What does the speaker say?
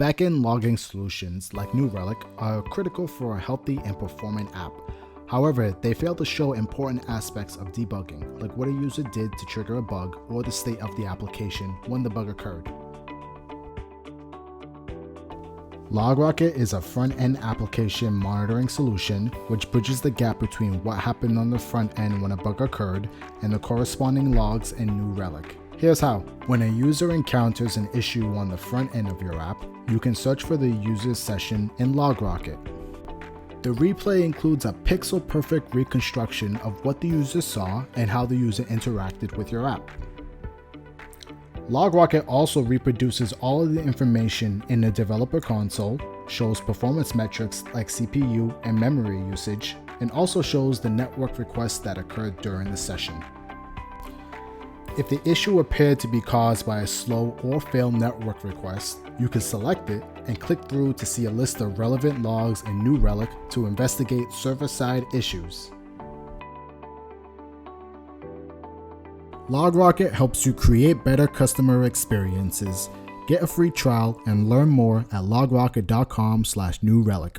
Backend logging solutions like New Relic are critical for a healthy and performant app. However, they fail to show important aspects of debugging, like what a user did to trigger a bug or the state of the application when the bug occurred. LogRocket is a front-end application monitoring solution which bridges the gap between what happened on the front end when a bug occurred and the corresponding logs in New Relic. Here's how. When a user encounters an issue on the front end of your app, you can search for the user's session in LogRocket. The replay includes a pixel-perfect reconstruction of what the user saw and how the user interacted with your app. LogRocket also reproduces all of the information in the developer console, shows performance metrics like CPU and memory usage, and also shows the network requests that occurred during the session. If the issue appeared to be caused by a slow or failed network request, you can select it and click through to see a list of relevant logs in New Relic to investigate server-side issues. LogRocket helps you create better customer experiences. Get a free trial and learn more at logrocket.com/newrelic.